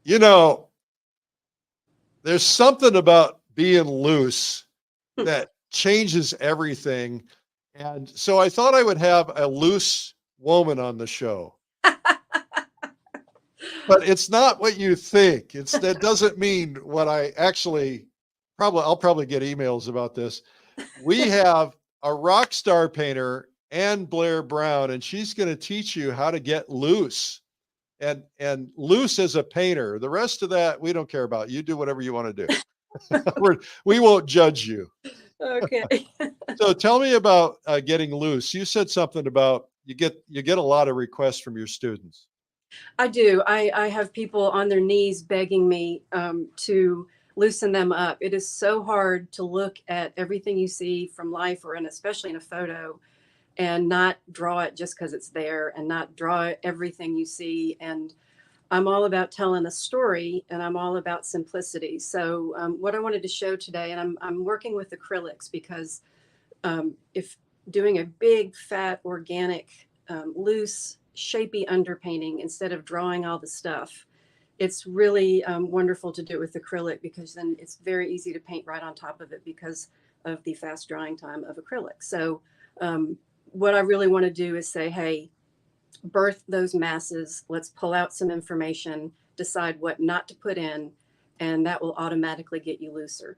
You know, there's something about being loose that changes everything. And so I thought I would have a loose woman on the show. But it's not what you think. That doesn't mean what I actually I'll probably get emails about this. We have a rock star painter, and Blair Brown, and she's going to teach you how to get loose and loose as a painter. The rest of that we don't care about. You do whatever you want to do. We won't judge you. Okay. So tell me about getting loose. You said something about you get a lot of requests from your students. I do. I have people on their knees begging me to loosen them up. It is so hard to look at everything you see from life, or especially in a photo, and not draw it just because it's there, and not draw everything you see. And I'm all about telling a story, and I'm all about simplicity. So what I wanted to show today, and I'm working with acrylics, because if doing a big, fat, organic, loose, shapy underpainting instead of drawing all the stuff, it's really wonderful to do it with acrylic, because then it's very easy to paint right on top of it because of the fast drying time of acrylic. So what I really want to do is say, hey, birth those masses. Let's pull out some information, decide what not to put in, and that will automatically get you looser.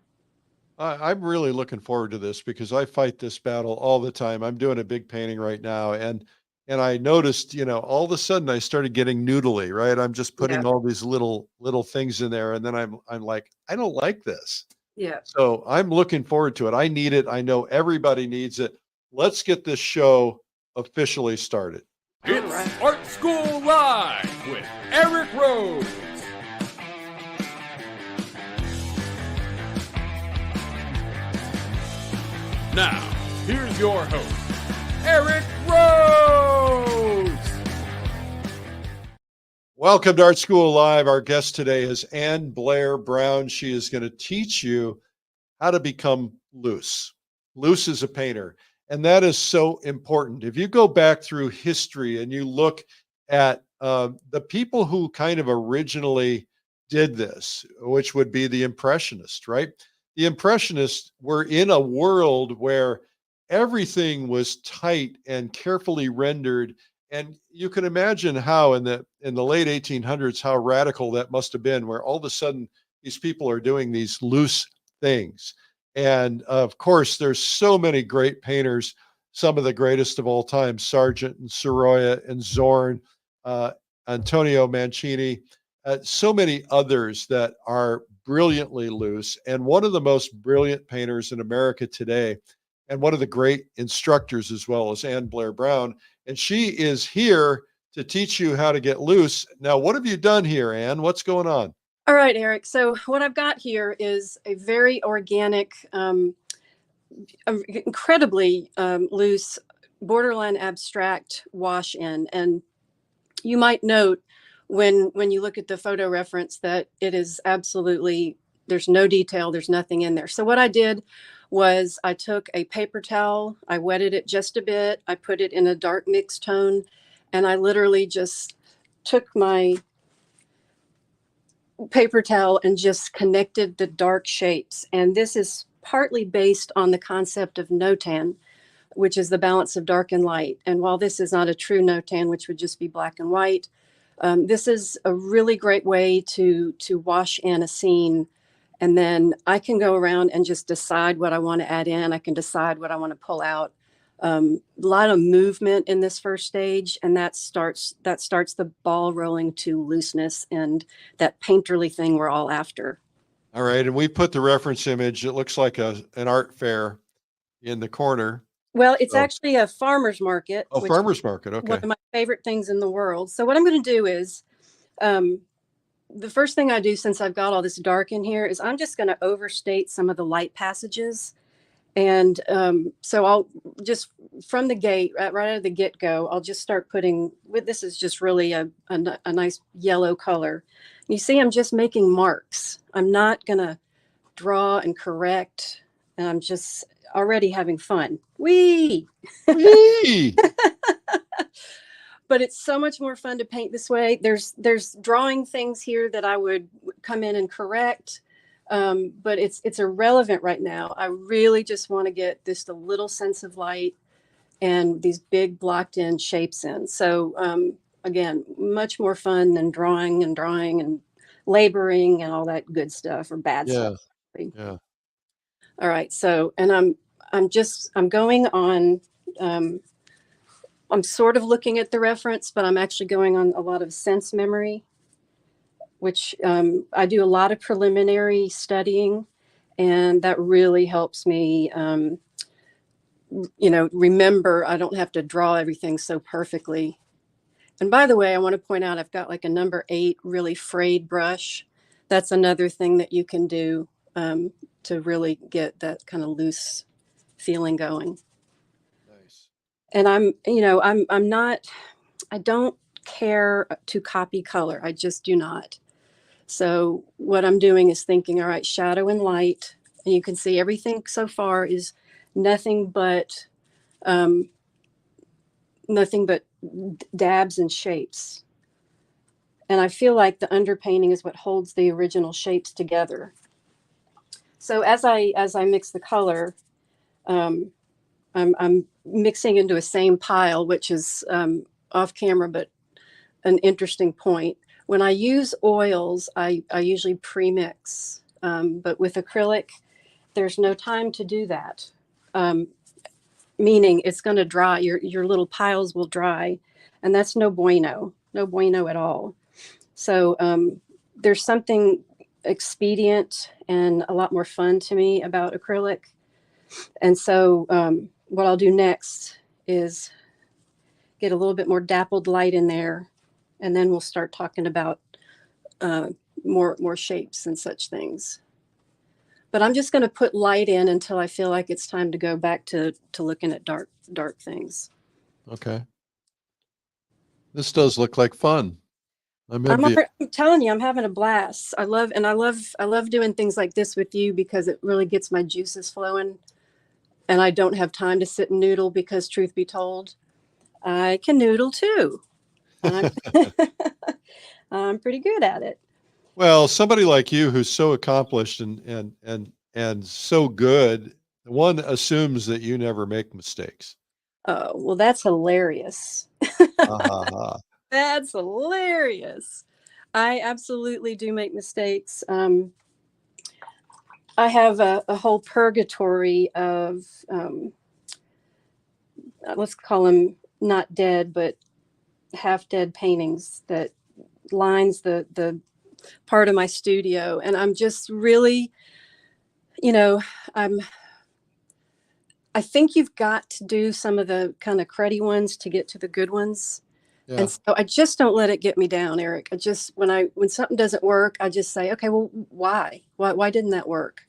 I'm really looking forward to this because I fight this battle all the time. I'm doing a big painting right now, and I noticed, all of a sudden I started getting noodly, right? I'm just putting all these little things in there, and then I'm like, I don't like this. Yeah. So I'm looking forward to it. I need it. I know everybody needs it. Let's get this show officially started. It's Art School Live with Eric Rose. Now, here's your host, Eric Rose. Welcome to Art School Live. Our guest today is Blair Brown. She is going to teach you how to become loose as a painter. And that is so important. If you go back through history and you look at the people who kind of originally did this, which would be the Impressionists, right? The Impressionists were in a world where everything was tight and carefully rendered. And you can imagine how in the late 1800s, how radical that must have been, where all of a sudden these people are doing these loose things. And of course, there's so many great painters, some of the greatest of all time, Sargent and Sorolla and Zorn, Antonio Mancini, so many others that are brilliantly loose. And one of the most brilliant painters in America today, and one of the great instructors as well, is Blair Brown. And she is here to teach you how to get loose. Now, what have you done here, Ann? What's going on? All right, Eric. So what I've got here is a very organic, incredibly loose, borderline abstract wash in. And you might note when you look at the photo reference that it is absolutely, there's no detail, there's nothing in there. So what I did was I took a paper towel, I wetted it just a bit, I put it in a dark mixed tone, and I literally just took my paper towel and just connected the dark shapes. And this is partly based on the concept of no-tan, which is the balance of dark and light. And while this is not a true no-tan, which would just be black and white, this is a really great way to wash in a scene. And then I can go around and just decide what I want to add in. I can decide what I want to pull out. A lot of movement in this first stage, and that starts the ball rolling to looseness and that painterly thing we're all after. All right, and we put the reference image. It looks like an art fair in the corner. Well, it's actually a farmer's market. Oh, farmer's market. Okay. One of my favorite things in the world. So what I'm going to do is, the first thing I do, since I've got all this dark in here, is I'm just going to overstate some of the light passages. And so I'll just, from the gate, right out of the get-go, I'll just start putting, this is just really a nice yellow color. You see, I'm just making marks. I'm not going to draw and correct, and I'm just already having fun. Whee! Whee! but it's so much more fun to paint this way. There's drawing things here that I would come in and correct, but it's irrelevant right now. I really just want to get just a little sense of light and these big blocked in shapes in. So again, much more fun than drawing and laboring and all that good stuff or bad stuff. Yeah. All right. So, and I'm going on, I'm sort of looking at the reference, but I'm actually going on a lot of sense memory, which I do a lot of preliminary studying, and that really helps me, remember. I don't have to draw everything so perfectly. And by the way, I want to point out I've got like a number 8 really frayed brush. That's another thing that you can do to really get that kind of loose feeling going. Nice. And I'm not, I don't care to copy color. I just do not. So what I'm doing is thinking, all right, shadow and light, and you can see everything so far is nothing but dabs and shapes. And I feel like the underpainting is what holds the original shapes together. So as I mix the color, I'm mixing into a same pile, which is off camera, but an interesting point. When I use oils, I usually pre-mix, but with acrylic, there's no time to do that. Meaning it's going to dry, your little piles will dry, and that's no bueno at all. So there's something expedient and a lot more fun to me about acrylic. And so what I'll do next is get a little bit more dappled light in there, and then we'll start talking about more shapes and such things. But I'm just going to put light in until I feel like it's time to go back to looking at dark things. Okay. This does look like fun. I'm telling you, I'm having a blast. I love doing things like this with you because it really gets my juices flowing, and I don't have time to sit and noodle because, truth be told, I can noodle too. I'm pretty good at it. Well, somebody like you who's so accomplished and so good, one assumes that you never make mistakes. Oh, well, that's hilarious. That's hilarious. I absolutely do make mistakes. I have a whole purgatory of, let's call them not dead, but half dead paintings that lines the part of my studio. And I'm just really, I think you've got to do some of the kind of cruddy ones to get to the good ones. Yeah. And so I just don't let it get me down, Eric. I just, when something doesn't work, I just say, okay, well, why didn't that work?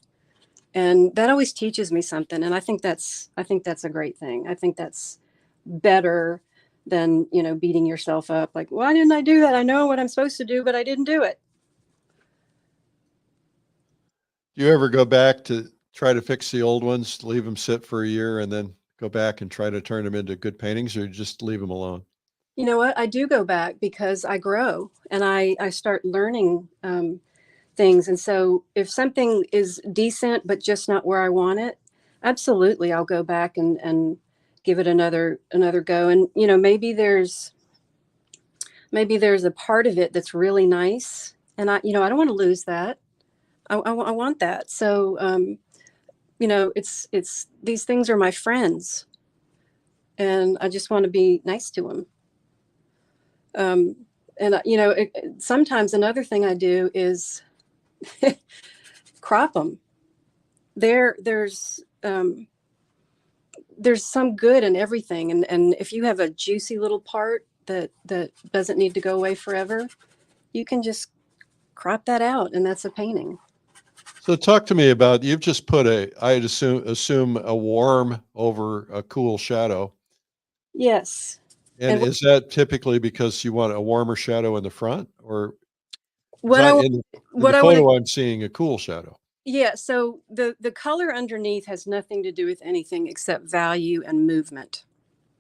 And that always teaches me something. And I think that's a great thing. I think that's better than, beating yourself up. Like, why didn't I do that? I know what I'm supposed to do, but I didn't do it. Do you ever go back to try to fix the old ones, leave them sit for a year, and then go back and try to turn them into good paintings, or just leave them alone? You know what? I do go back because I grow and I start learning things. And so if something is decent, but just not where I want it, absolutely, I'll go back and give it another go. And, maybe there's a part of it that's really nice. And I don't want to lose that. I want that. So, it's these things are my friends, and I just want to be nice to them. Sometimes another thing I do is crop them. There's some good in everything, and if you have a juicy little part that doesn't need to go away forever, you can just crop that out, and that's a painting. So talk to me about, you've just put I'd assume a warm over a cool shadow. Yes. And is that typically because you want a warmer shadow in the front, or in the photo I'm seeing a cool shadow? Yeah. So the color underneath has nothing to do with anything except value and movement.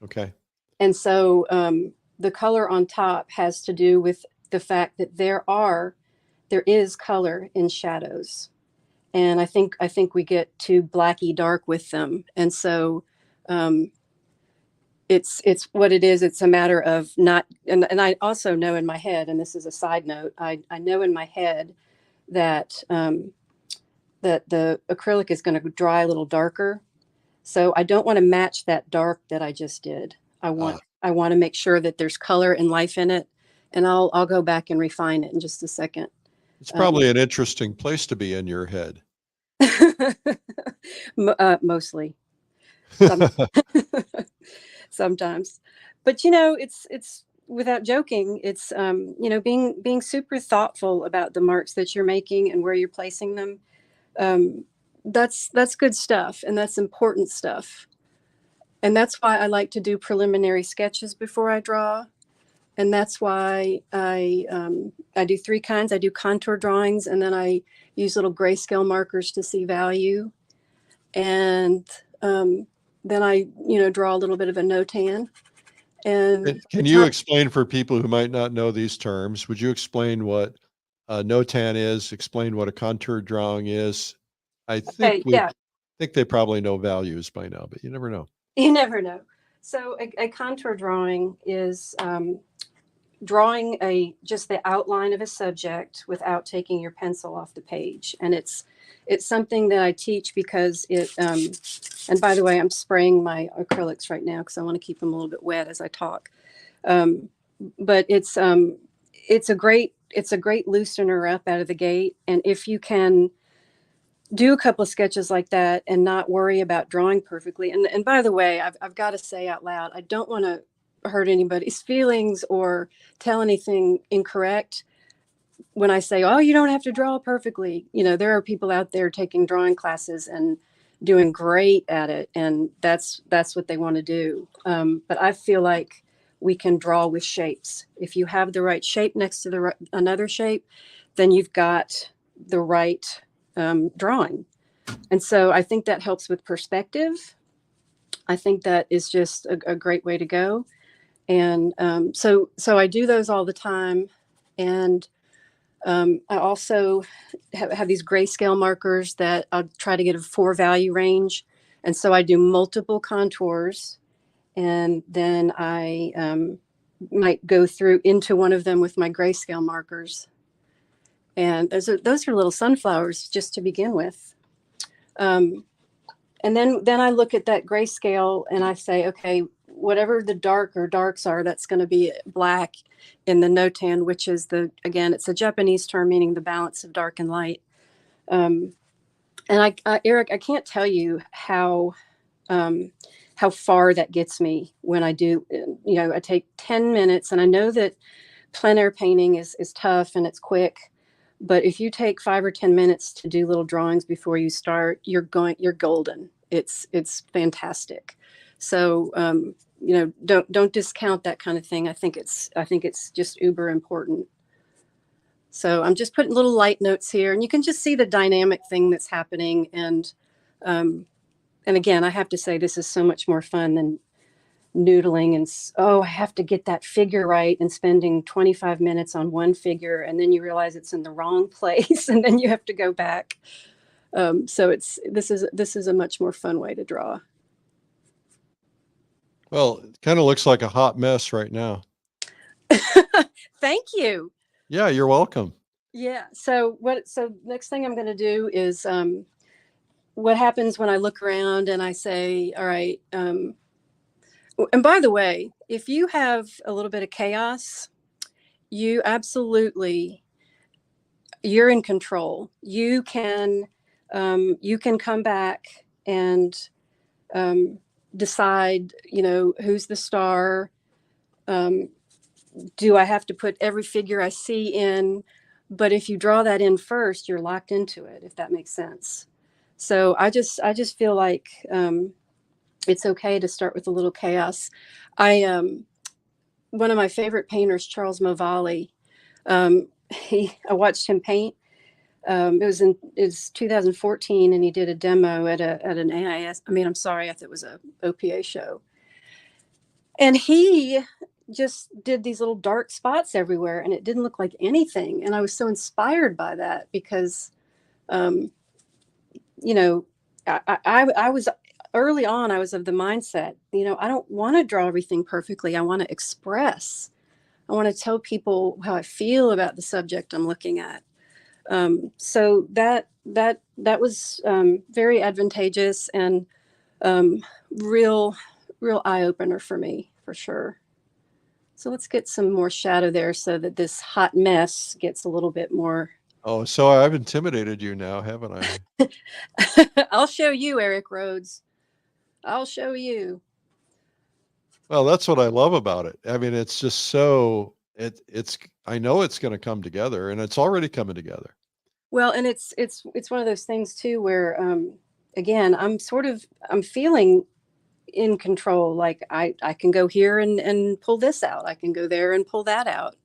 Okay. And so the color on top has to do with the fact that there is color in shadows. And I think we get too blacky dark with them. And so it's what it is. It's a matter of not, and I also know in my head, and this is a side note, I know in my head that that the acrylic is going to dry a little darker. So I don't want to match that dark that I just did. I want to make sure that there's color and life in it. And I'll go back and refine it in just a second. It's probably an interesting place to be in your head. Mostly. Sometimes. But it's without joking, it's being super thoughtful about the marks that you're making and where you're placing them. That's good stuff, and that's important stuff. And that's why I like to do preliminary sketches before I draw. And that's why I do three kinds. I do contour drawings, and then I use little grayscale markers to see value. And then I, draw a little bit of a no-tan. And can you explain for people who might not know these terms? Would you explain what a no-tan is? Explain what a contour drawing is? I think think they probably know values by now, but you never know. You never know. So a contour drawing is drawing just the outline of a subject without taking your pencil off the page. And it's something that I teach because and by the way, I'm spraying my acrylics right now because I want to keep them a little bit wet as I talk. But it's a great loosener up out of the gate. And if you can do a couple of sketches like that and not worry about drawing perfectly. And by the way, I've got to say out loud, I don't want to hurt anybody's feelings or tell anything incorrect when I say, oh, you don't have to draw perfectly. There are people out there taking drawing classes and doing great at it. And that's what they want to do. But I feel like we can draw with shapes. If you have the right shape next to another shape, then you've got the right drawing. And so I think that helps with perspective. I think that is just a great way to go. And so I do those all the time. And I also have these grayscale markers that I'll try to get a 4 value range. And so I do multiple contours, and then I might go through into one of them with my grayscale markers. And those are little sunflowers just to begin with. And then I look at that grayscale and I say, okay, whatever the darks are, that's going to be black in the no-tan, which is it's a Japanese term meaning the balance of dark and light. And Eric, I can't tell you how far that gets me when I do, I take 10 minutes, and I know that plein air painting is tough and it's quick. But if you take 5 or 10 minutes to do little drawings before you start, you're golden. It's fantastic. So, don't discount that kind of thing. I think it's just uber important. So I'm just putting little light notes here, and you can just see the dynamic thing that's happening. And again, I have to say, this is so much more fun than noodling and I have to get that figure right, and spending 25 minutes on one figure, and then you realize it's in the wrong place, and then you have to go back. So this is a much more fun way to draw. Well, it kind of looks like a hot mess right now. Thank you. Yeah, you're welcome. Yeah. So next thing I'm going to do is what happens when I look around and I say, all right. And by the way, if you have a little bit of chaos, you're in control. You can come back and decide, who's the star. Do I have to put every figure I see in? But if you draw that in first, you're locked into it, if that makes sense. So I just feel like it's okay to start with a little chaos. One of my favorite painters, 𝗕𝗹𝗶𝗿, I watched him paint. It was 2014, and he did a demo at an AIS. I think it was a OPA show. And he just did these little dark spots everywhere, and it didn't look like anything. And I was so inspired by that because, you know, I was early on, I was of the mindset, you know, I don't want to draw everything perfectly. I want to express. I want to tell people how I feel about the subject I'm looking at. So that was very advantageous and real eye opener for me, for sure. So let's get some more shadow there so that this hot mess gets a little bit more. Oh, so I've intimidated you now, haven't I? I'll show you, Eric Rhodes. I'll show you. Well, that's what I love about it. I mean, it's just so it's I know it's going to come together, and it's already coming together. Well, and it's one of those things too where again, I'm feeling in control. Like I can go here and pull this out. I can go there and pull that out.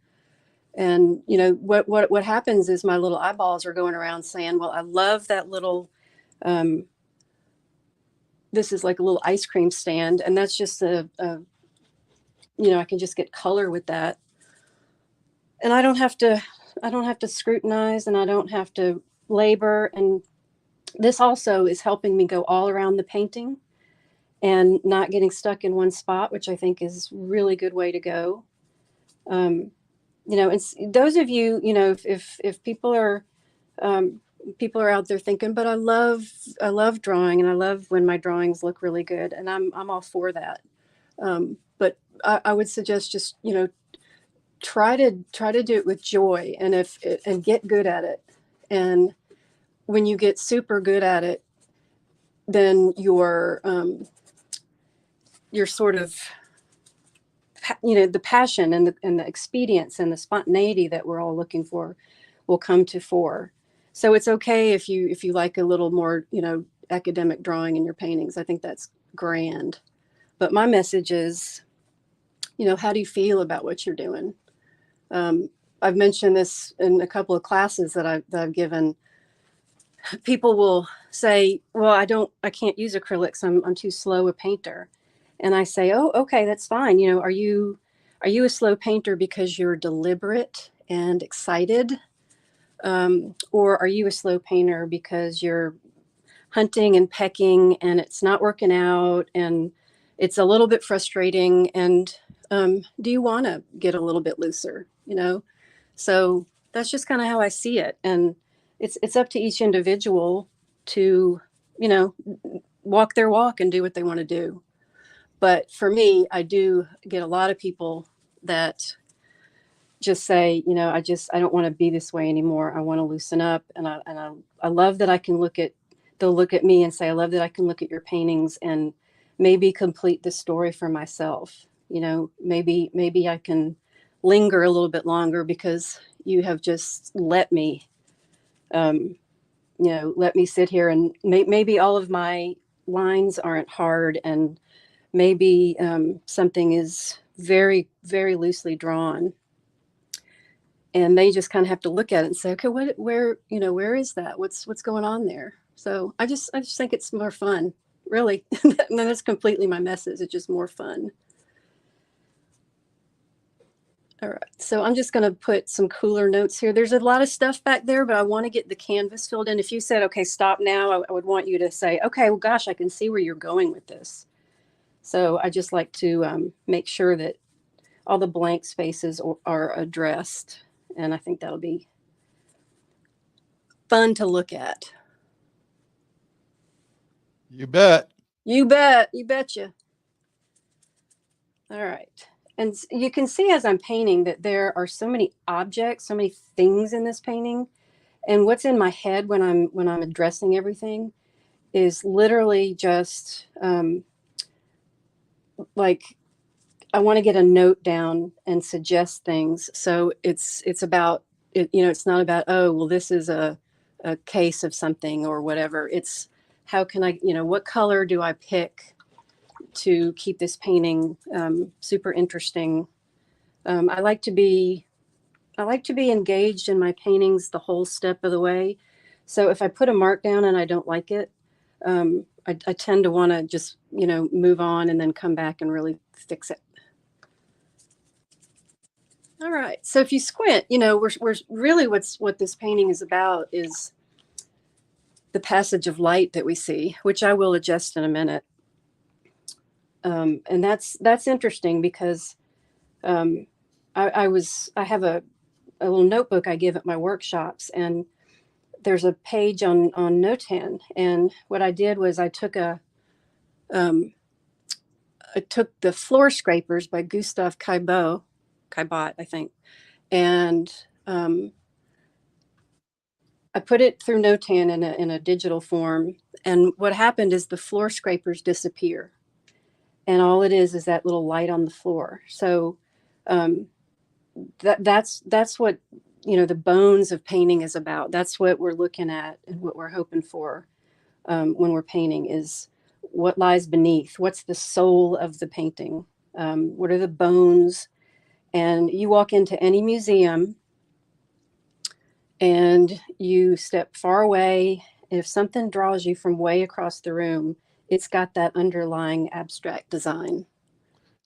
And you know what happens is my little eyeballs are going around saying, well, I love that little this is like a little ice cream stand, and that's just a you know, I can just get color with that, and I don't have to scrutinize, and I don't have to labor. And this also is helping me go all around the painting and not getting stuck in one spot, which I think is really good way to go. You know, it's those of you, you know, if people are out there thinking, but I love drawing, and I love when my drawings look really good, and I'm all for that. But I would suggest just, you know, try to do it with joy, and and get good at it. And when you get super good at it, then you're sort of, you know, the passion and the expedience and the spontaneity that we're all looking for will come to fore. So it's okay if you like a little more, you know, academic drawing in your paintings. I think that's grand. But my message is, you know, how do you feel about what you're doing? I've mentioned this in a couple of classes that I've given. People will say, well, I can't use acrylics. I'm too slow a painter. And I say, oh, okay, that's fine. You know, are you a slow painter because you're deliberate and excited? Or are you a slow painter because you're hunting and pecking and it's not working out and it's a little bit frustrating? And do you want to get a little bit looser, you know? So that's just kind of how I see it. And it's up to each individual to, you know, walk their walk and do what they want to do. But for me, I do get a lot of people that just say, you know, I don't want to be this way anymore. I want to loosen up. And I love that I can they'll look at me and say, I love that I can look at your paintings and maybe complete the story for myself. You know, maybe I can linger a little bit longer because you have just let me, you know, let me sit here, and maybe all of my lines aren't hard, and maybe something is very, very loosely drawn, and they just kind of have to look at it and say, okay, where is that? What's going on there? So I just think it's more fun, really. And that's completely my message. It's just more fun. All right, so I'm just going to put some cooler notes here. There's a lot of stuff back there, but I want to get the canvas filled in. If you said, okay, stop now, I would want you to say, okay, well, gosh, I can see where you're going with this. So I just like to make sure that all the blank spaces are addressed. And I think that'll be fun to look at. You bet. You bet. You betcha. All right. And you can see as I'm painting that there are so many objects, so many things in this painting. And what's in my head when I'm addressing everything is literally just like I want to get a note down and suggest things. So it's about it, you know, it's not about, oh, well, this is a case of something or whatever. It's how can I, you know, what color do I pick to keep this painting super interesting? I like to be engaged in my paintings the whole step of the way. So if I put a mark down and I don't like it, I tend to want to just, you know, move on and then come back and really fix it. All right. So if you squint, we're really what this painting is about is the passage of light that we see, which I will adjust in a minute. And that's interesting because I have a little notebook I give at my workshops, and there's a page on Notan. And what I did was I took the Floor Scrapers by 𝗕𝗹𝗶𝗿, I think, and I put it through Notan in a digital form. And what happened is the floor scrapers disappear, and all it is that little light on the floor. So that's what the bones of painting is about. That's what we're looking at and what we're hoping for when we're painting is what lies beneath. What's the soul of the painting? What are the bones? And you walk into any museum and you step far away. If something draws you from way across the room, it's got that underlying abstract design.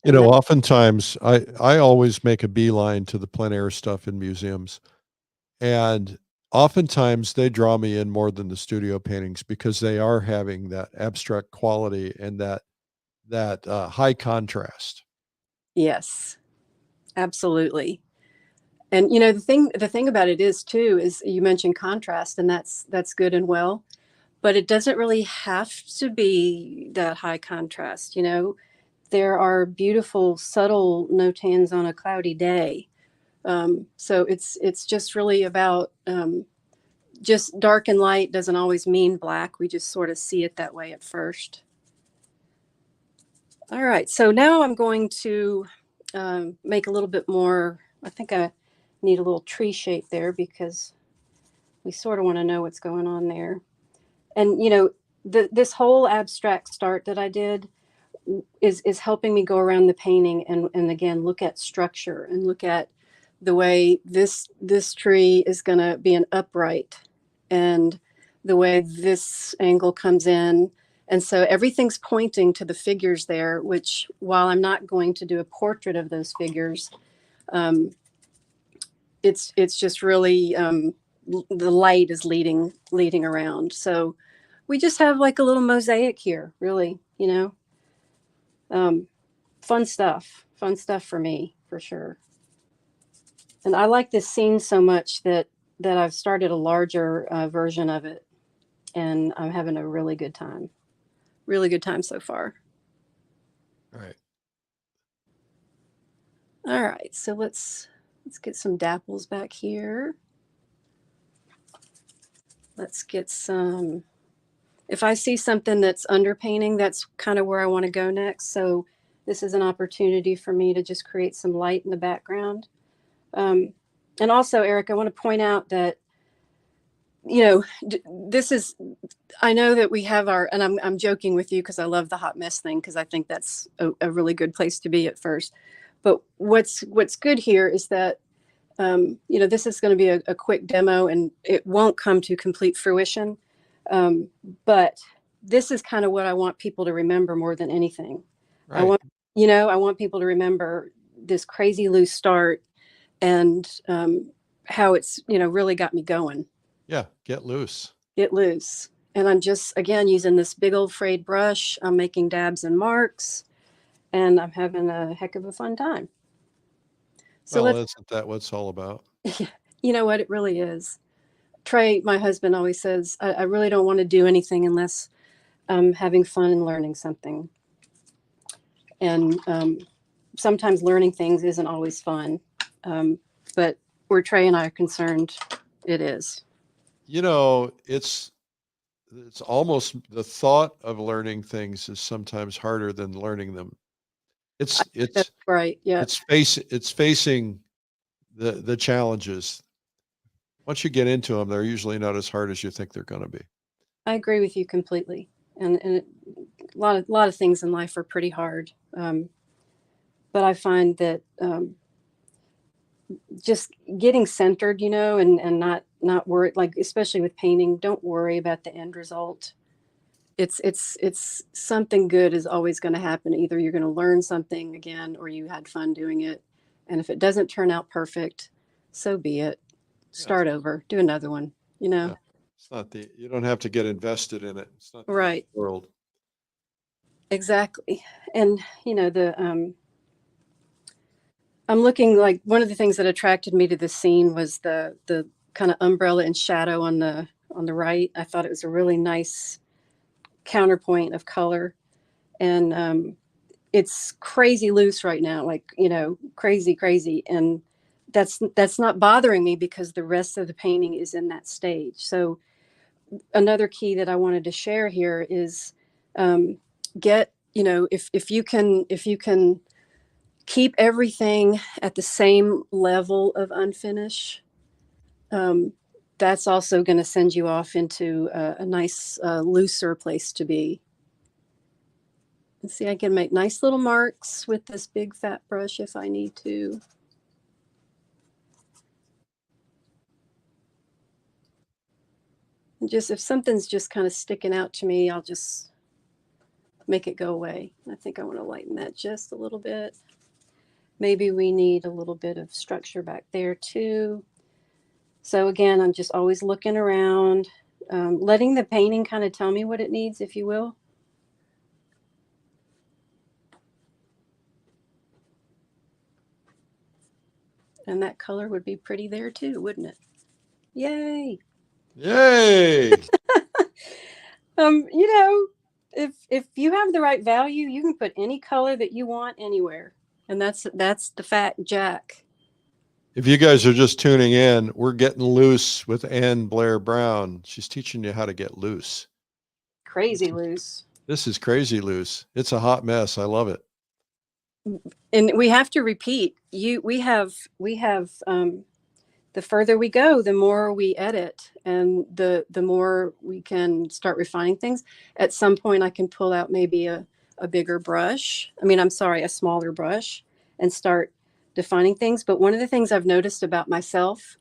Oftentimes I always make a beeline to the plein air stuff in museums, and oftentimes they draw me in more than the studio paintings because they are having that abstract quality and that high contrast. Yes, absolutely. And the thing about it is too is you mentioned contrast, and that's good and well, but it doesn't really have to be that high contrast. There are beautiful subtle Notans on a cloudy day. So it's just really about just dark and light doesn't always mean black. We just sort of see it that way at first. All right, so now I'm going to make a little bit more. I think I need a little tree shape there because we sort of want to know what's going on there. And this whole abstract start that I did is helping me go around the painting and again look at structure and look at the way this tree is going to be an upright and the way this angle comes in. And so everything's pointing to the figures there, which while I'm not going to do a portrait of those figures, it's just really the light is leading around. So we just have like a little mosaic here, really, fun stuff for me, for sure. And I like this scene so much that I've started a larger version of it, and I'm having a really good time so far. All right, so let's get some dapples back here. Let's get some, if I see something that's underpainting, that's kind of where I want to go next. So this is an opportunity for me to just create some light in the background. And also, Eric, I want to point out that, this is, I know that we have and I'm joking with you because I love the hot mess thing because I think that's a really good place to be at first. But what's good here is that, this is going to be a quick demo and it won't come to complete fruition. But this is kind of what I want people to remember more than anything. Right. I want people to remember this crazy loose start and how it's, really got me going. Yeah. Get loose. And I'm just, again, using this big old frayed brush. I'm making dabs and marks, and I'm having a heck of a fun time. So isn't that what it's all about? You know what? It really is. Trey, my husband, always says, I really don't want to do anything unless I'm having fun and learning something. And sometimes learning things isn't always fun. But where Trey and I are concerned, it is. It's almost the thought of learning things is sometimes harder than learning them. That's right. Yeah. It's facing the challenges. Once you get into them, they're usually not as hard as you think they're going to be. I agree with you completely. And a lot of things in life are pretty hard. But I find that just getting centered, and not worry, like especially with painting, don't worry about the end result. It's something good is always going to happen. Either you're going to learn something again, or you had fun doing it. And if it doesn't turn out perfect, so be it. Start over, do another one, you know? Yeah. It's not you don't have to get invested in it. It's not the Right. world. Exactly. And, you know, I'm looking, like, one of the things that attracted me to this scene was the kind of umbrella and shadow on the right. I thought it was a really nice counterpoint of color. And it's crazy loose right now, like, you know, crazy. And that's not bothering me because the rest of the painting is in that stage. So another key that I wanted to share here is get, you know, if you can keep everything at the same level of unfinish, that's also going to send you off into a nice looser place to be. And see, I can make nice little marks with this big fat brush if I need to. And just if something's just kind of sticking out to me, I'll just make it go away. I think I want to lighten that just a little bit. Maybe we need a little bit of structure back there too. So again, I'm just always looking around, letting the painting kind of tell me what it needs, if you will. And that color would be pretty there too, wouldn't it? Yay! Yay! You know, if you have the right value, you can put any color that you want anywhere, and that's the fact, Jack. If you guys are just tuning in, we're getting loose with Blair Brown. She's teaching you how to get loose. Crazy loose. This is crazy loose. It's a hot mess. I love it. And we have to repeat. We have the further we go, the more we edit, and the more we can start refining things. At some point, I can pull out maybe a bigger brush. I mean, I'm sorry, a smaller brush, and start defining things. But one of the things I've noticed about myself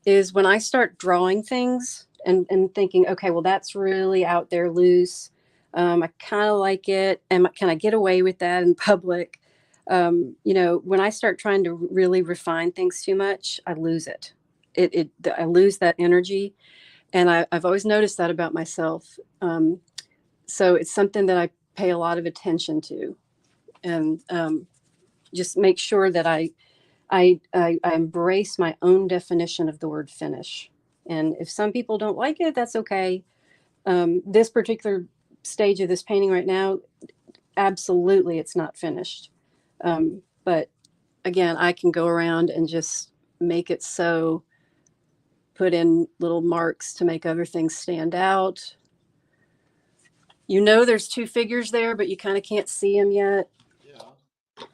is when I start drawing things and thinking, okay, well, that's really out there loose. I kind of like it. And can I get away with that in public? You know, when I start trying to really refine things too much, I lose it. I lose that energy. And I've always noticed that about myself. So it's something that I pay a lot of attention to, and just make sure that I embrace my own definition of the word finish. And if some people don't like it, that's okay. This particular stage of this painting right now, absolutely, it's not finished. But again, I can go around and just make it so, put in little marks to make other things stand out. You know, there's two figures there, but you kind of can't see them yet. Yeah.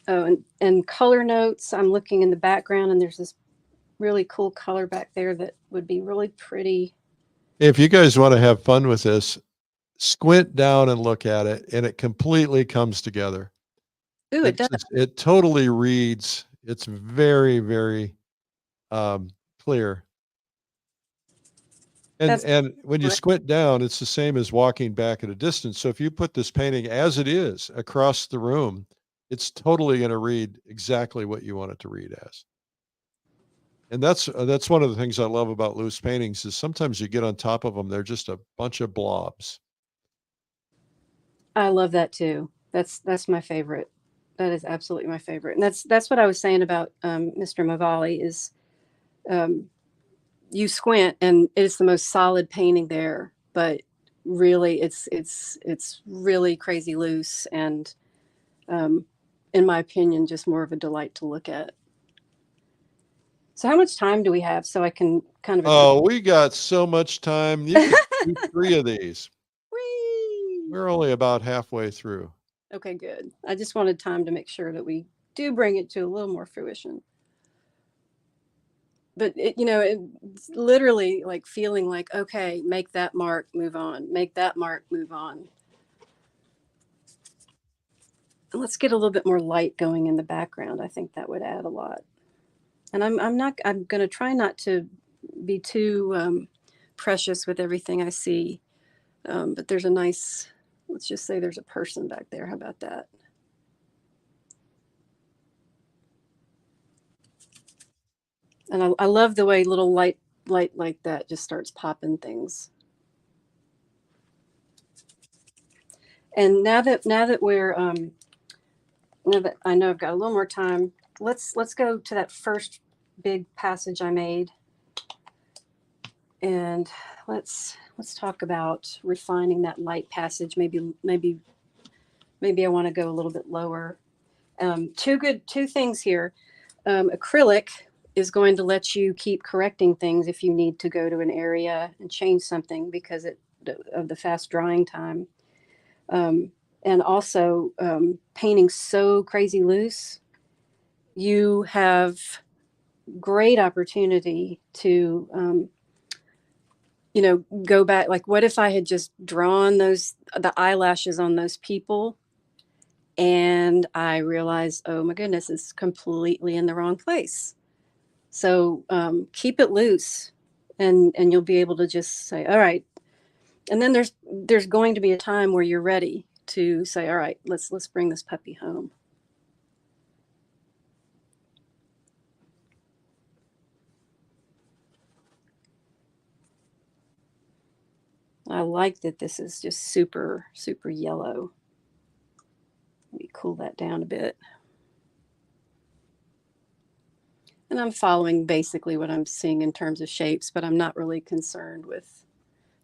Oh, and color notes. I'm looking in the background, and there's this really cool color back there that would be really pretty. If you guys want to have fun with this, squint down and look at it, and it completely comes together. Ooh, it does. It totally reads. It's very, very clear. And when you squint down, it's the same as walking back at a distance. So if you put this painting as it is across the room, it's totally going to read exactly what you want it to read as. And that's one of the things I love about loose paintings is sometimes you get on top of them, they're just a bunch of blobs. I love that too. That's my favorite. That is absolutely my favorite. And that's what I was saying about Mr. 𝗕𝗶𝗶𝗿 is you squint and it's the most solid painting there, but really it's really crazy loose and in my opinion, just more of a delight to look at. So how much time do we have so I can kind of... Oh, we got so much time. You can do 3 of these. Whee! We're only about halfway through. Okay, good. I just wanted time to make sure that we do bring it to a little more fruition. But you know, it's literally like feeling like, okay, make that mark, move on, make that mark, move on. And let's get a little bit more light going in the background. I think that would add a lot. And I'm going to try not to be too precious with everything I see. But there's a nice, let's just say there's a person back there. How about that? And I love the way little light like that just starts popping things. And now that we're now that I know I've got a little more time, let's go to that first big passage I made, and let's talk about refining that light passage. Maybe I want to go a little bit lower. Two things here. Acrylic is going to let you keep correcting things if you need to go to an area and change something because of the fast drying time. And also painting so crazy loose, you have great opportunity to, go back. Like, what if I had just drawn the eyelashes on those people and I realized, oh my goodness, it's completely in the wrong place. So keep it loose and you'll be able to just say, all right. And then there's going to be a time where you're ready to say, all right, let's bring this puppy home. I like that this is just super, super yellow. Let me cool that down a bit. And I'm following basically what I'm seeing in terms of shapes, but I'm not really concerned with,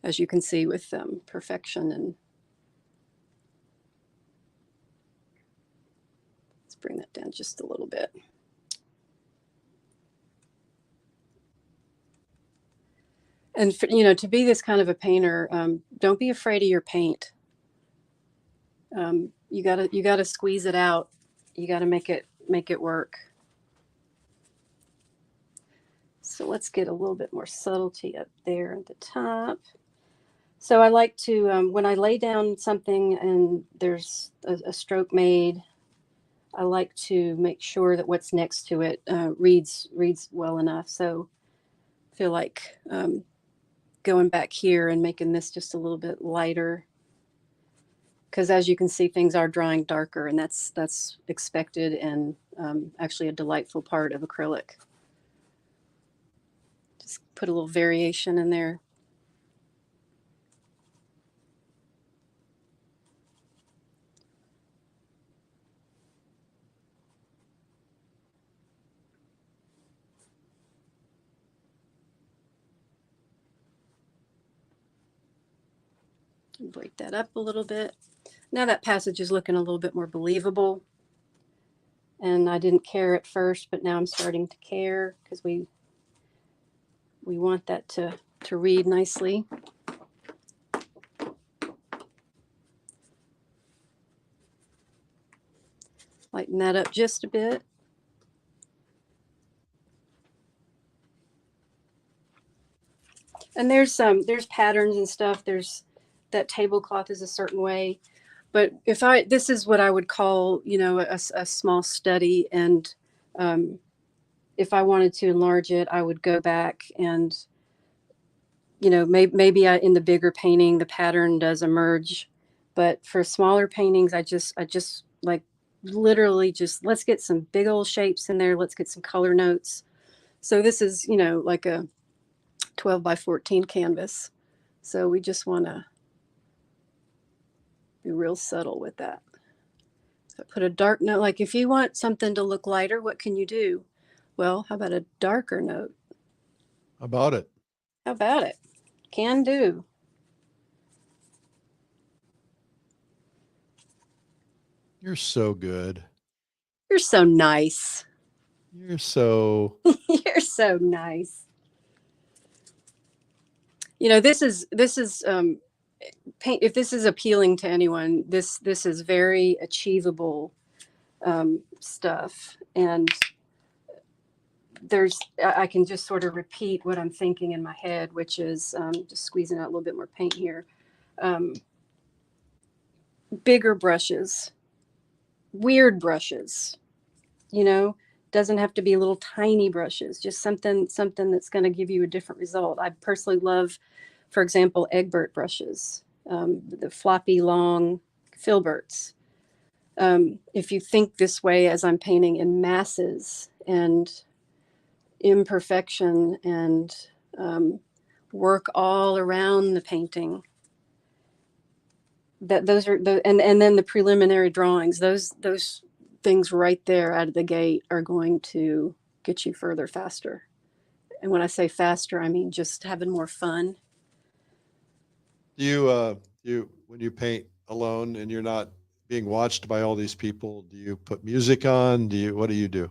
as you can see, with perfection. And let's bring that down just a little bit. And for, to be this kind of a painter, don't be afraid of your paint. You gotta squeeze it out. You gotta make it work. So let's get a little bit more subtlety up there at the top. So I like to, when I lay down something and there's a stroke made, I like to make sure that what's next to it reads well enough. So I feel like going back here and making this just a little bit lighter, because as you can see, things are drying darker, and that's expected and actually a delightful part of acrylic. Just put a little variation in there. Break that up a little bit. Now that passage is looking a little bit more believable. And I didn't care at first, but now I'm starting to care because we want that to read nicely. Lighten that up just a bit. And there's patterns and stuff. There's that tablecloth is a certain way. But this is what I would call, a small study. And if I wanted to enlarge it, I would go back and, maybe in the bigger painting, the pattern does emerge. But for smaller paintings, I just like literally just, let's get some big old shapes in there. Let's get some color notes. So this is, like a 12 by 14 canvas. So we just want to be real subtle with that. So put a dark note. Like if you want something to look lighter, what can you do? Well, how about a darker note? How about it? How about it? Can do. You're so good. You're so nice. You're so... You're so nice. This is paint. If this is appealing to anyone, this is very achievable stuff. And I can just sort of repeat what I'm thinking in my head, which is just squeezing out a little bit more paint here. Bigger brushes, weird brushes, doesn't have to be little tiny brushes, just something that's going to give you a different result. I personally love, for example, Egbert brushes, the floppy, long filberts. If you think this way as I'm painting in masses and imperfection and work all around the painting. Those are the and then the preliminary drawings. Those things right there out of the gate are going to get you further faster. And when I say faster, I mean just having more fun. You when you paint alone and you're not being watched by all these people, do you put music on? What do you do?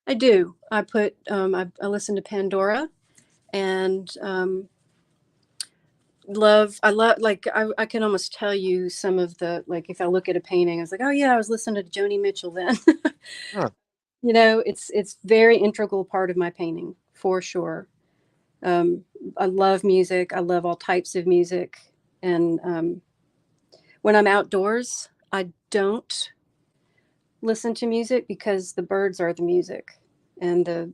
I do. I put I listen to Pandora, and I love, like, I can almost tell you some of the, like, if I look at a painting, I was like, oh yeah, I was listening to Joni Mitchell then. Huh. You know, it's very integral part of my painting for sure. I love music. I love all types of music. And when I'm outdoors, I don't listen to music because the birds are the music and the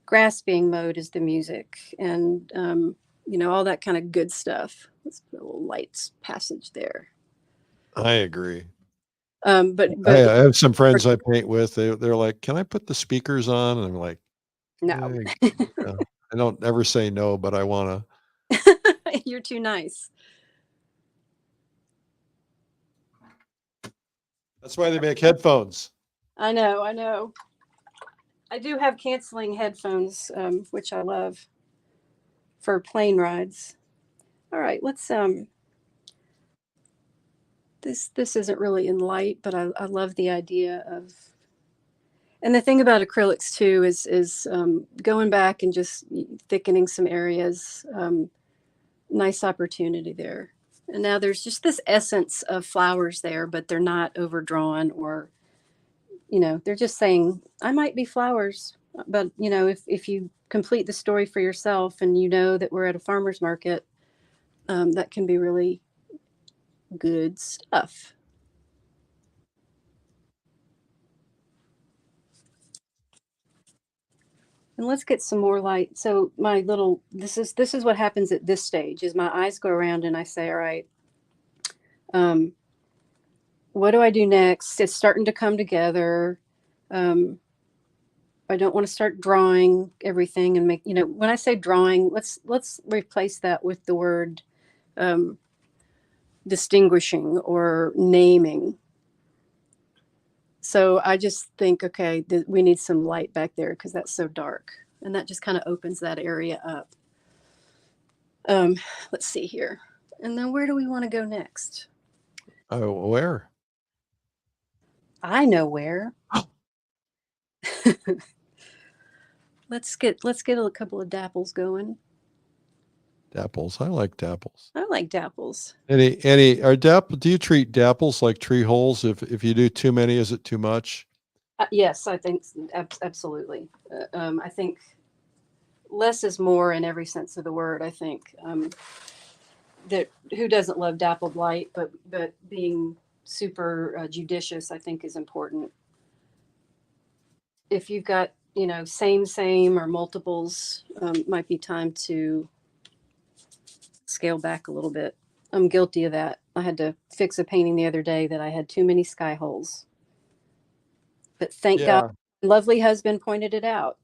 grass being mowed is the music, and you know, all that kind of good stuff. Let's put a little lights passage there. I agree. But I have some friends I paint with. They're like, "Can I put the speakers on?" And I'm like, no, yeah. I don't ever say no, but I want to. you're too nice. That's why they make headphones. I know. I do have canceling headphones, which I love for plane rides. All right, let's this isn't really in light, but I love the idea of, and the thing about acrylics too is going back and just thickening some areas. Nice opportunity there. And now there's just this essence of flowers there, but they're not overdrawn, or, you know, they're just saying, I might be flowers. But, you know, if you complete the story for yourself and you know that we're at a farmer's market, that can be really good stuff. And let's get some more light. So my little, this is what happens at this stage is my eyes go around and I say, all right, what do I do next? It's starting to come together. I don't want to start drawing everything and make, you know, when I say drawing, let's replace that with the word distinguishing or naming. So I just think, okay, we need some light back there because that's so dark. And that just kind of opens that area up. Let's see here. And then where do we want to go next? Oh, where? I know where. Let's get a couple of dapples going. Dapples. I like dapples. I like dapples. Do you treat dapples like tree holes? If you do too many, is it too much? Yes, I think absolutely. I think less is more in every sense of the word. I think that who doesn't love dappled light, but being super judicious, I think, is important. If you've got, you know, same or multiples, might be time to scale back a little bit. I'm guilty of that. I had to fix a painting the other day that I had too many sky holes. But thank God, my lovely husband pointed it out.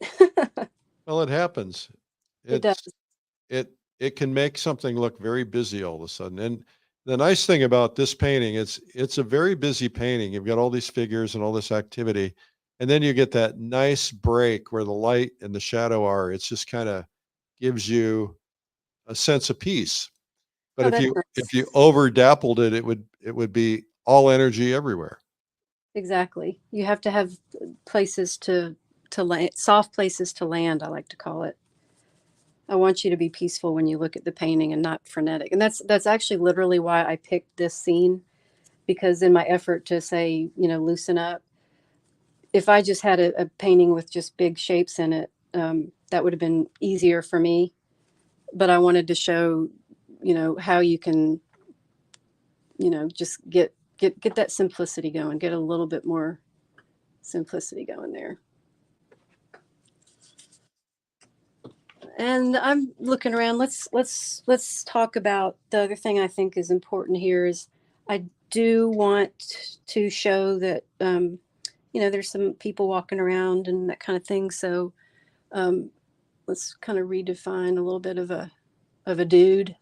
Well, it happens. It does. It can make something look very busy all of a sudden. And the nice thing about this painting, it's a very busy painting. You've got all these figures and all this activity, and then you get that nice break where the light and the shadow are. It's just kind of gives you a sense of peace. But if you over dappled it, it would be all energy everywhere. Exactly. You have to have places to land, soft places to land, I like to call it. I want you to be peaceful when you look at the painting and not frenetic. And that's actually literally why I picked this scene, because in my effort to say, you know, loosen up, if I just had a painting with just big shapes in it, that would have been easier for me. But I wanted to show, you know, how you can, you know, just get that simplicity going, get a little bit more simplicity going there. And I'm looking around. Let's talk about the other thing I think is important here is I do want to show that, you know, there's some people walking around and that kind of thing. So Let's kind of redefine a little bit of a dude.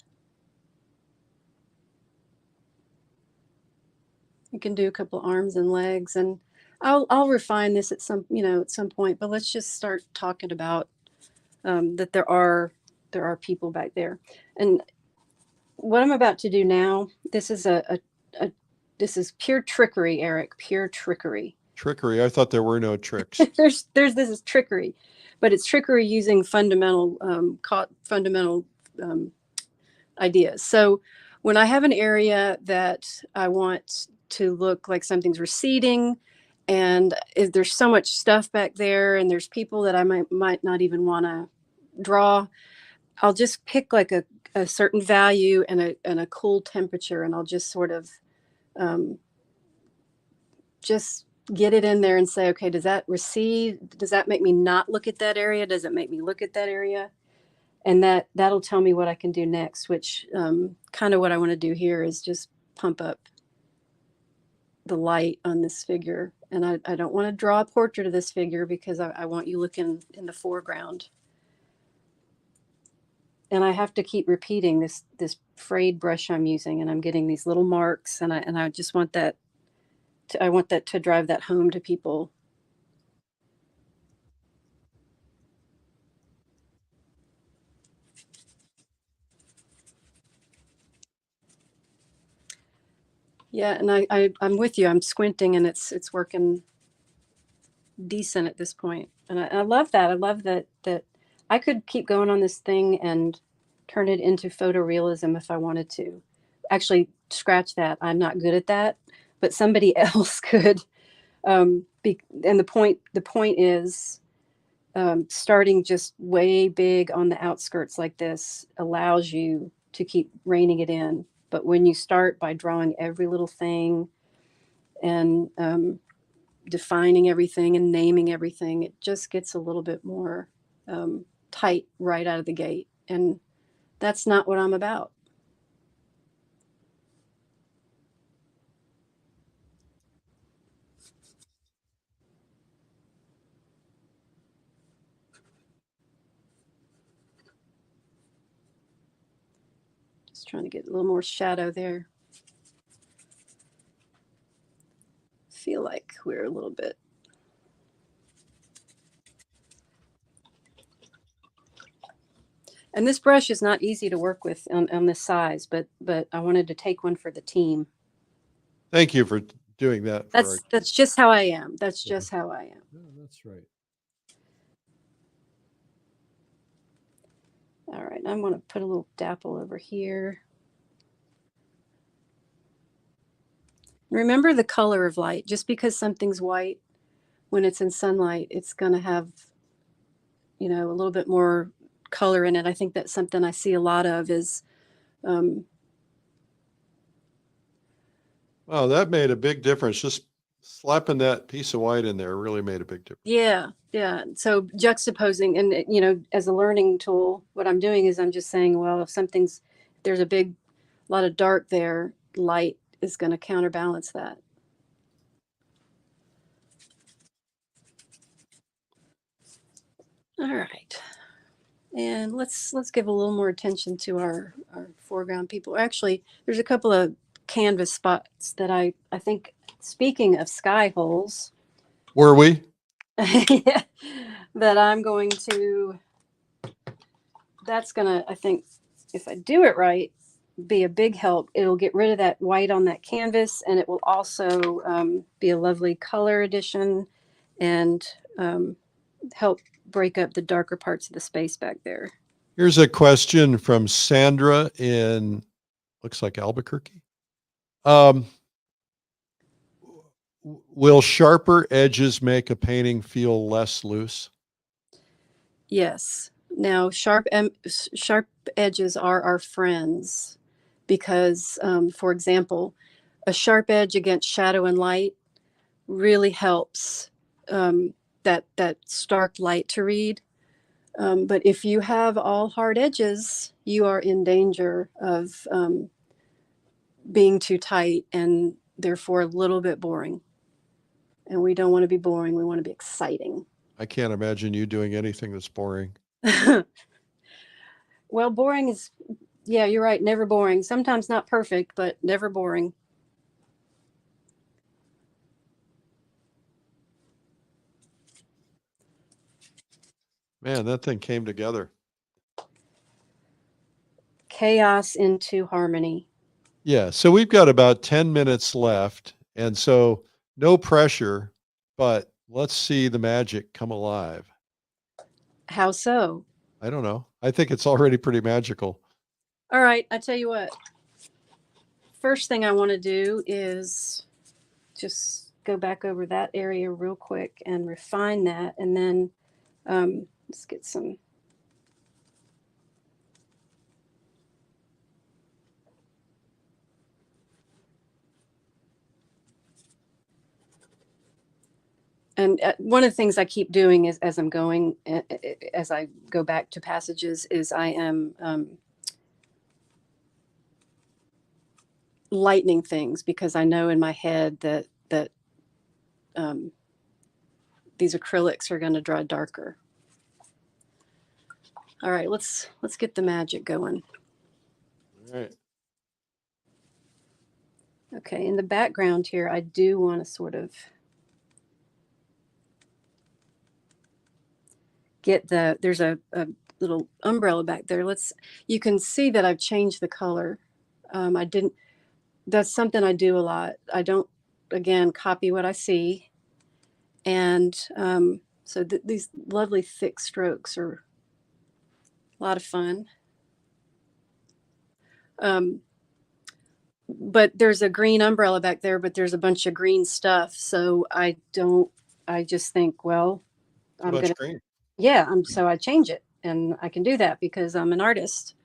You can do a couple arms and legs, and I'll refine this at some point. But let's just start talking about that there are people back there. And what I'm about to do now, this is this is pure trickery, Eric. Pure trickery. Trickery. I thought there were no tricks. This is trickery, but it's trickery using fundamental ideas. So when I have an area that I want to look like something's receding, and if there's so much stuff back there, and there's people that I might not even want to draw, I'll just pick like a certain value and a cool temperature, and I'll just sort of just get it in there and say, okay, does that recede? Does that make me not look at that area? Does it make me look at that area? And that'll tell me what I can do next, which kind of what I want to do here is just pump up the light on this figure. And I don't want to draw a portrait of this figure because I want you looking in the foreground. And I have to keep repeating this frayed brush I'm using, and I'm getting these little marks, and I just want that to drive that home to people. Yeah, and I'm with you. I'm squinting, and it's working decent at this point. And I love that. I love that I could keep going on this thing and turn it into photorealism if I wanted to. Actually, scratch that. I'm not good at that, but somebody else could. And the point is, starting just way big on the outskirts like this allows you to keep reining it in. But when you start by drawing every little thing and defining everything and naming everything, it just gets a little bit more tight right out of the gate. And that's not what I'm about. Just trying to get a little more shadow there. Feel like we're a little bit. And this brush is not easy to work with on this size, but I wanted to take one for the team. Thank you for doing that. That's just how I am. That's just how I am. No, that's right. All right, I'm going to put a little dapple over here. Remember the color of light. Just because something's white, when it's in sunlight, it's going to have, a little bit more color in it. I think that's something I see a lot of is. Wow, that made a big difference. Just slapping that piece of white in there really made a big difference. Yeah. So juxtaposing, and as a learning tool, what I'm doing is I'm just saying, well, if there's a lot of dark there, light is going to counterbalance that. All right. And let's give a little more attention to our foreground people. Actually, there's a couple of canvas spots that I think, speaking of sky holes. Were we? Yeah, that I'm going to, that's going to, I think, if I do it right, be a big help. It'll get rid of that white on that canvas, and it will also be a lovely color addition and help break up the darker parts of the space back there. Here's a question from Sandra in, looks like Albuquerque. Will sharper edges make a painting feel less loose? Yes. Now, sharp edges are our friends because, for example, a sharp edge against shadow and light really helps that stark light to read. But if you have all hard edges, you are in danger of being too tight and therefore a little bit boring. And we don't want to be boring. We want to be exciting. I can't imagine you doing anything that's boring. Well, boring is, yeah, you're right. Never boring. Sometimes not perfect, but never boring. Man, that thing came together. Chaos into harmony. Yeah. So we've got about 10 minutes left. And so no pressure, but let's see the magic come alive. How so? I don't know. I think it's already pretty magical. All right, I tell you what. First thing I want to do is just go back over that area real quick and refine that. And then let's get some. And one of the things I keep doing is, as I'm going, as I go back to passages, is I am lightening things, because I know in my head that these acrylics are going to dry darker. All right, let's get the magic going. All right. Okay, in the background here, I do want to sort of get there's a little umbrella back there. You can see that I've changed the color. I didn't, that's something I do a lot. I don't, again, copy what I see. And so these lovely thick strokes are a lot of fun. But there's a green umbrella back there, but there's a bunch of green stuff. So I just think, well, Too much green. Yeah, so I change it, and I can do that because I'm an artist.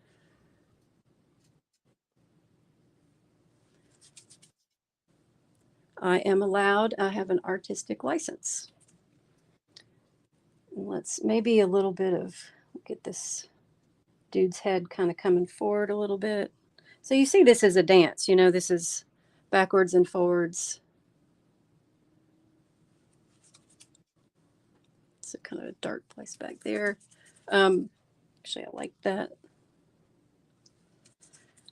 I am allowed, I have an artistic license. Let's maybe a little bit of, get this dude's head kind of coming forward a little bit. So you see this is a dance, you know, this is backwards and forwards. It's a kind of a dark place back there. Actually, I like that.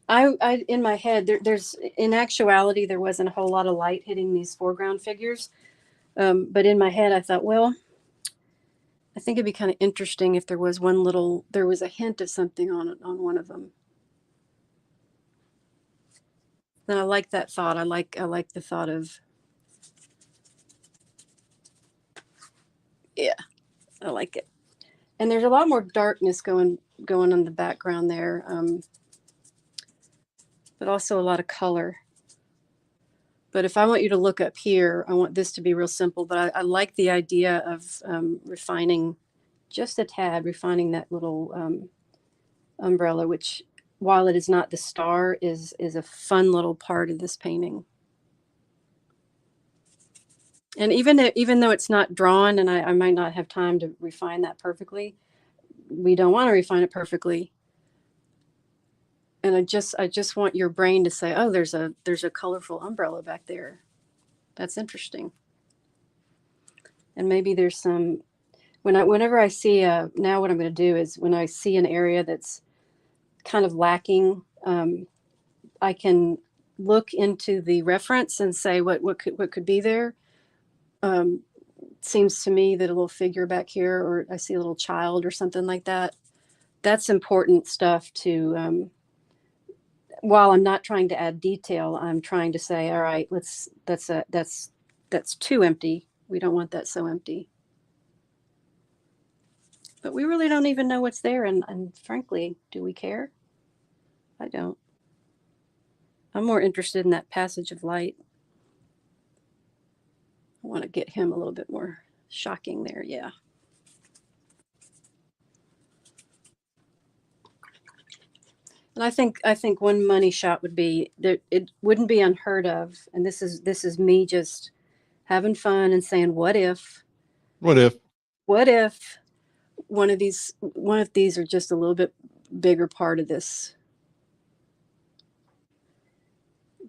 I in my head, there's, in actuality, there wasn't a whole lot of light hitting these foreground figures. But in my head, I thought, well, I think it'd be kind of interesting if there was there was a hint of something on one of them. Then I like that thought. I like the thought of, yeah, I like it. And there's a lot more darkness going on the background there, but also a lot of color. But if I want you to look up here, I want this to be real simple. But I like the idea of refining just a tad, refining that little umbrella, which, while it is not the star, is a fun little part of this painting. And even though it's not drawn, and I might not have time to refine that perfectly, we don't want to refine it perfectly. And I just want your brain to say, oh, there's a colorful umbrella back there. That's interesting. And maybe there's some, whenever I see now what I'm going to do is, when I see an area that's kind of lacking, I can look into the reference and say what could be there. Seems to me that a little figure back here, or I see a little child or something like that. That's important stuff to, while I'm not trying to add detail, I'm trying to say, all right, that's too empty. We don't want that so empty. But we really don't even know what's there. And frankly, do we care? I don't. I'm more interested in that passage of light. I want to get him a little bit more shocking there. Yeah. And I think one money shot would be that it wouldn't be unheard of. And this is me just having fun and saying, what if one of these are just a little bit bigger part of this.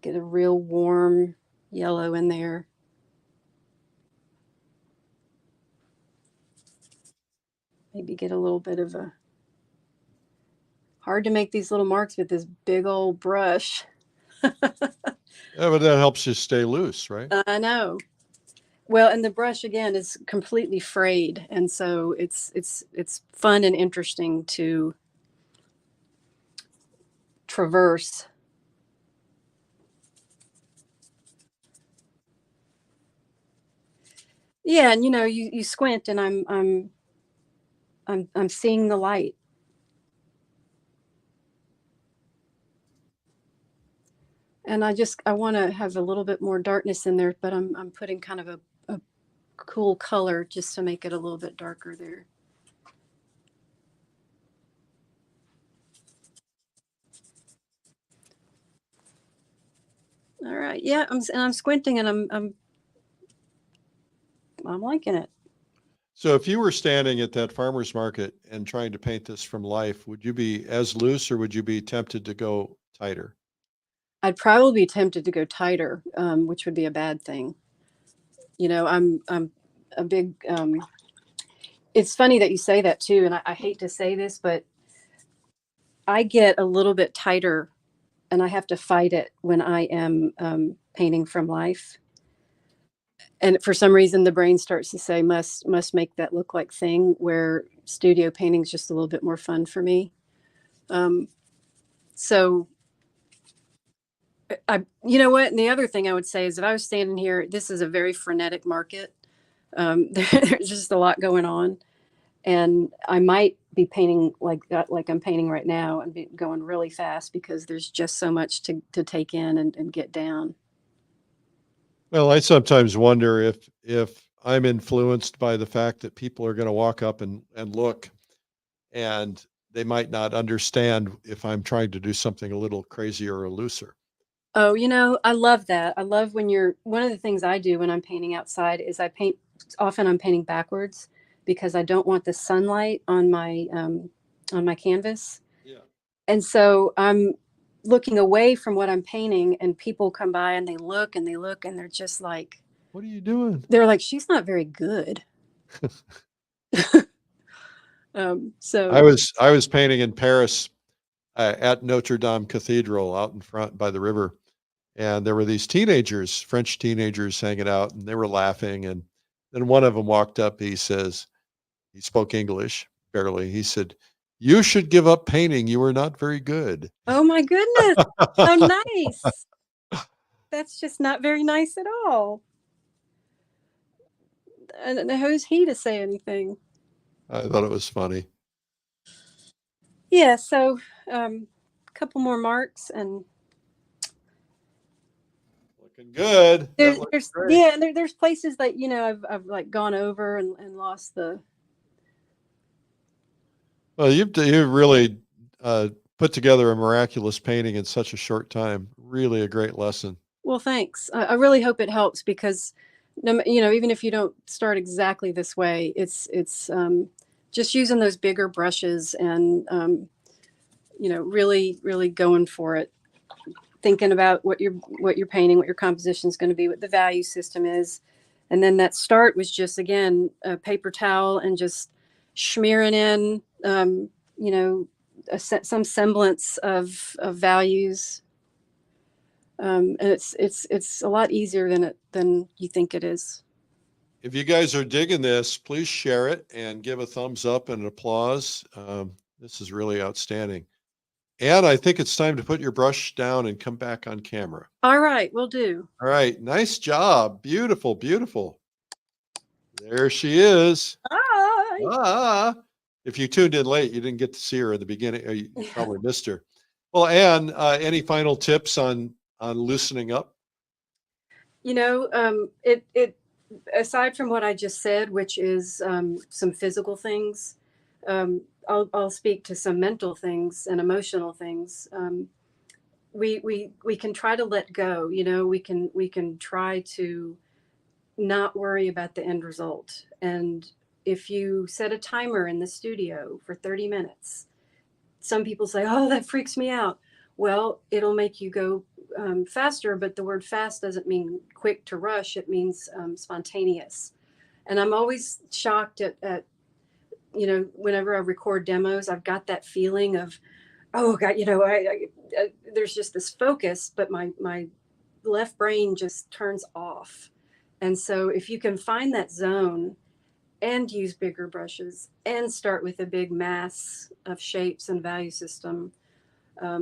Get a real warm yellow in there. maybe get a little bit of a, hard to make these little marks with this big old brush. Yeah, but that helps you stay loose, right? I know. Well, and the brush again is completely frayed, and so it's fun and interesting to traverse. Yeah, and you squint, and I'm seeing the light. And I want to have a little bit more darkness in there, but I'm putting kind of a cool color just to make it a little bit darker there. All right. Yeah, I'm squinting, and I'm liking it. So if you were standing at that farmer's market and trying to paint this from life, would you be as loose or would you be tempted to go tighter? I'd probably be tempted to go tighter, which would be a bad thing. I'm a big. It's funny that you say that too, and I hate to say this, but I get a little bit tighter, and I have to fight it when I am painting from life. And for some reason, the brain starts to say, must make that look like thing, where studio painting is just a little bit more fun for me. So you know what? And the other thing I would say is, if I was standing here, this is a very frenetic market. There's just a lot going on, and I might be painting like that, like I'm painting right now, and be going really fast because there's just so much to take in and get down. Well, I sometimes wonder if I'm influenced by the fact that people are going to walk up and look, and they might not understand if I'm trying to do something a little crazier or looser. Oh, I love that. I love when one of the things I do when I'm painting outside is often I'm painting backwards because I don't want the sunlight on my canvas. Yeah. And so I'm looking away from what I'm painting, and people come by and they look and they look, and they're just like, What are you doing? they're like, she's not very good. So I was painting in Paris at Notre Dame Cathedral out in front by the river. And there were these teenagers, French teenagers hanging out, and they were laughing. And then one of them walked up. He says, he spoke English barely. He said, "You should give up painting. You are not very good." oh my goodness, so nice. That's just not very nice at all. And who's he to say anything? I thought it was funny. Yeah, so a couple more marks, and Looking good. That looks there's great. yeah, and there's places that I've like gone over and lost the. Well, you've really put together a miraculous painting in such a short time. Really a great lesson. Well, thanks. I really hope it helps, because even if you don't start exactly this way, it's just using those bigger brushes and really going for it, thinking about what you're painting, what your composition is going to be, what the value system is. And then that start was just, again, a paper towel and just smearing in some semblance of values. And it's a lot easier than you think it is. If you guys are digging this, please share it and give a thumbs up and an applause. This is really outstanding. And I think it's time to put your brush down and come back on camera. All right, we'll do. All right. Nice job. Beautiful, beautiful. There she is. Hi. Ah, if you tuned in late, you didn't get to see her in the beginning. Or you probably missed her. Well, Anne, any final tips on loosening up? It aside from what I just said, which is some physical things, I'll speak to some mental things and emotional things. We can try to let go. We can try to not worry about the end result. And if you set a timer in the studio for 30 minutes, some people say, "Oh, that freaks me out." Well, it'll make you go faster, but the word fast doesn't mean quick to rush. It means spontaneous. And I'm always shocked at you know, whenever I record demos, I've got that feeling of, oh God, you know, there's just this focus, but my left brain just turns off. And so if you can find that zone and use bigger brushes and start with a big mass of shapes and value system,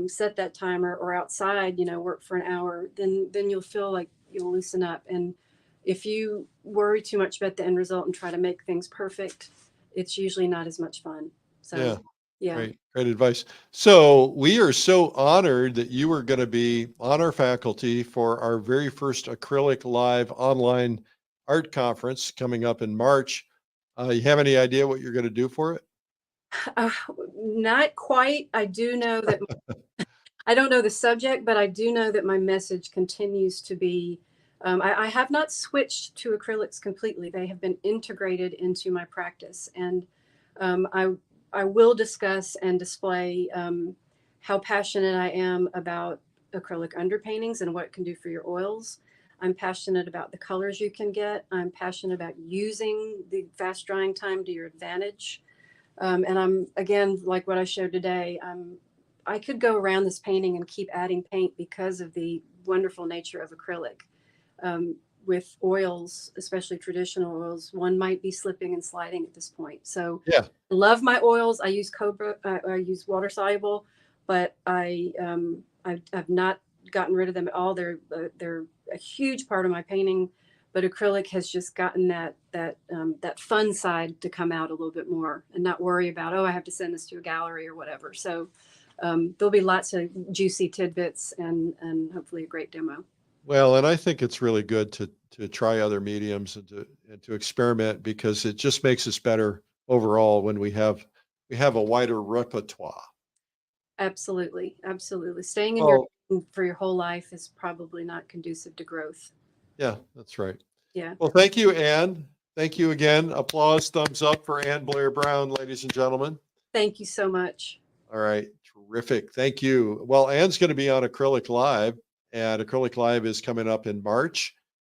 set that timer, or outside, you know, work for an hour, then you'll feel like you'll loosen up. And if you worry too much about the end result and try to make things perfect, it's usually not as much fun. So Yeah. yeah. Great advice. So we are so honored that you are going to be on our faculty for our very first Acrylic Live online art conference coming up in March. You have any idea what you're going to do for it? Not quite. I do know that I don't know the subject, but I do know that my message continues to be, I have not switched to acrylics completely. They have been integrated into my practice. And I will discuss and display how passionate I am about acrylic underpaintings and what it can do for your oils. I'm passionate about the colors you can get. I'm passionate about using the fast drying time to your advantage. And I'm, again, like what I showed today, I could go around this painting and keep adding paint because of the wonderful nature of acrylic. With oils, especially traditional oils, one might be slipping and sliding at this point. So Yeah. I love my oils. I use 𝗕𝗹𝗶𝗿, I use water soluble, but I've not gotten rid of them at all. They're a huge part of my painting, but acrylic has just gotten that fun side to come out a little bit more and not worry about, oh, I have to send this to a gallery or whatever. So there'll be lots of juicy tidbits and hopefully a great demo. Well, and I think it's really good to try other mediums and to experiment, because it just makes us better overall when we have a wider repertoire. Absolutely. Absolutely. Staying in your Well, for your whole life is probably not conducive to growth. yeah, that's right. Yeah. Well, thank you, Ann. Thank you again. Applause, thumbs up for Ann Blair Brown, ladies and gentlemen. Thank you so much. All right, terrific. Thank you. Well, Ann's going to be on Acrylic Live, and Acrylic Live is coming up in March.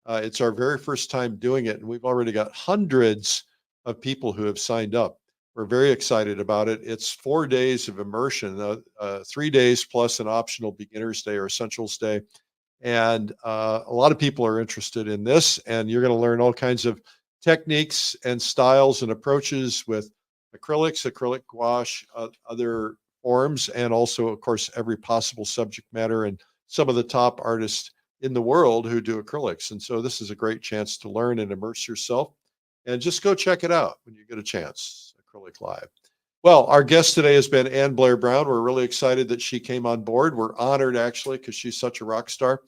It's our very first time doing it, and we've already got hundreds of people who have signed up. We're very excited about it. It's 4 days of immersion, 3 days plus an optional beginner's day or essentials day. And a lot of people are interested in this, and you're going to learn all kinds of techniques and styles and approaches with acrylics, acrylic gouache, other forms, and also, of course, every possible subject matter and some of the top artists in the world who do acrylics. And so this is a great chance to learn and immerse yourself. And just go check it out when you get a chance, Acrylic Live. Well, our guest today has been Ann Blair Brown. We're really excited that she came on board. We're honored, actually, because she's such a rock star.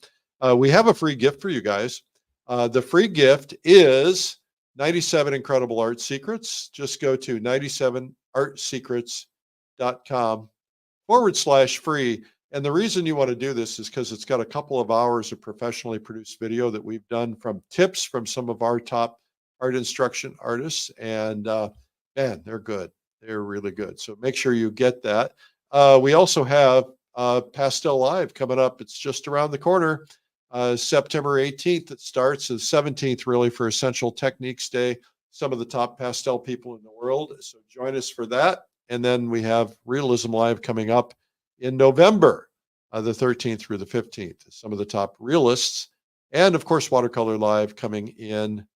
We have a free gift for you guys. The free gift is 97 Incredible Art Secrets. Just go to 97artsecrets.com/free. And the reason you want to do this is because it's got a couple of hours of professionally produced video that we've done from tips from some of our top art instruction artists. And man, they're good. They're really good. So make sure you get that. We also have Pastel Live coming up. It's just around the corner. September 18th it starts, and 17th really for Essential Techniques Day. Some of the top pastel people in the world. So join us for that. And then we have Realism Live coming up in November, the 13th through the 15th. Some of the top realists. And of course, Watercolor Live coming in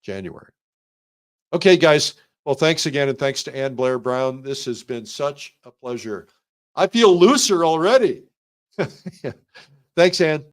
January. Okay, guys. Well, thanks again. And thanks to Ann Blair Brown. This has been such a pleasure. I feel looser already. Thanks, Ann.